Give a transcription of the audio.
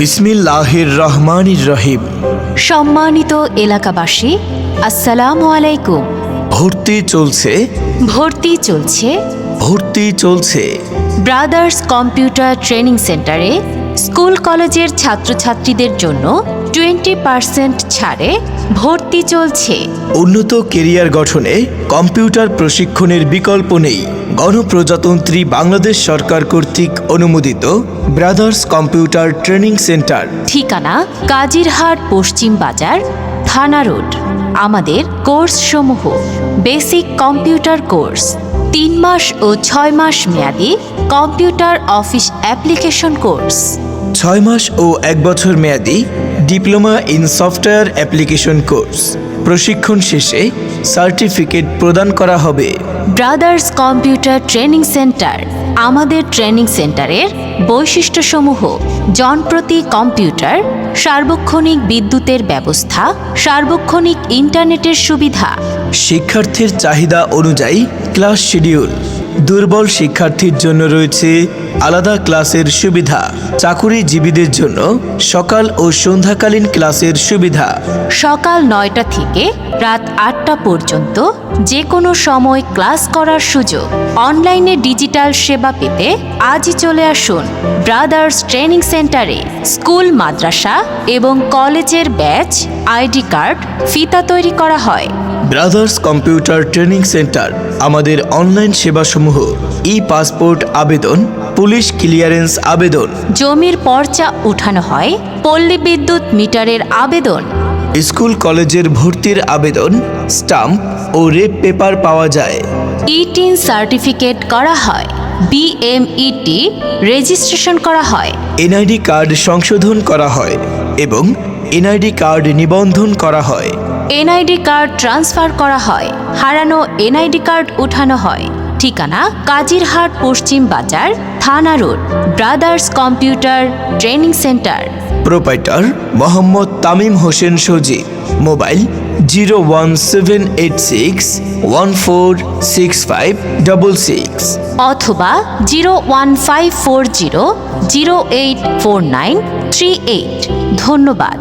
বিসমিল্লাহির রহমানির রহিম। সম্মানিত এলাকাবাসী, আসসালামু আলাইকুম। ভর্তি চলছে, ভর্তি চলছে ভর্তি চলছে। ব্রাদার্স কম্পিউটার ট্রেনিং সেন্টারে স্কুল কলেজের ছাত্রছাত্রীদের জন্য 20% ছাড়ে ভর্তি চলছে। উন্নত কেরিয়ার গঠনে কম্পিউটার প্রশিক্ষণের বিকল্প নেই। গণপ্রজাতন্ত্রী বাংলাদেশ সরকার কর্তৃক অনুমোদিত ব্রাদার্স কম্পিউটার ট্রেনিং সেন্টার, ঠিকানা কাজিরহাট পশ্চিম বাজার, থানা রোড। আমাদের কোর্সসমূহ: বেসিক কম্পিউটার কোর্স 3 মাস ও 6 মাস মেয়াদী কম্পিউটার অফিস অ্যাপ্লিকেশন কোর্স, 6 মাস ও 1 বছর মেয়াদী diploma in software application course. প্রশিক্ষণ শেষে সার্টিফিকেট প্রদান করা হবে। Brothers computer training centre. আমাদের ট্রেনিং সেন্টারের বৈশিষ্ট্যসমূহ: জনপ্রতি কম্পিউটার, সার্বক্ষণিক বিদ্যুতের ব্যবস্থা, সার্বক্ষণিক ইন্টারনেটের সুবিধা, শিক্ষার্থীর চাহিদা অনুযায়ী ক্লাস শিডিউল। দুর্বল শিক্ষার্থীর জন্য রয়েছে আলাদা ক্লাসের সুবিধা। চাকুরিজীবীদের জন্য সকাল ও সন্ধ্যাকালীন ক্লাসের সুবিধা। সকাল 9টা থেকে রাত 8টা পর্যন্ত যে কোনো সময় ক্লাস করার সুযোগ। অনলাইনে ডিজিটাল সেবা পেতে আজই চলে আসুন ব্রাদার্স ট্রেনিং সেন্টারে। স্কুল, মাদ্রাসা এবং কলেজের ব্যাচ, আইডি কার্ড, ফিতা তৈরি করা হয়। Brothers computer training centre. আমাদের অনলাইন সেবাসমূহ: ই পাসপোর্ট আবেদন, পুলিশ ক্লিয়ারেন্স আবেদন, জমির পর্চা উঠানো হয়, পল্লী বিদ্যুৎ মিটারের আবেদন, স্কুল কলেজের ভর্তির আবেদন, স্টাম্প ও রেপ পেপার পাওয়া যায়। ই-টিন সার্টিফিকেট করা হয়, বিএমইটি রেজিস্ট্রেশন করা হয়, এনআইডি কার্ড সংশোধন করা হয় এবং এনআইডি কার্ড নিবন্ধন করা হয়। এনআইডি কার্ড ট্রান্সফার করা হয়, হারানো এনআইডি কার্ড উঠানো হয়। ঠিকানা কাজিরহাট পশ্চিম বাজার, থানা road, brothers computer training centre. Proprietor Mohammad Tamim Hossain Sajib. Mobile 01786146566 অথবা 01540084938। ধন্যবাদ।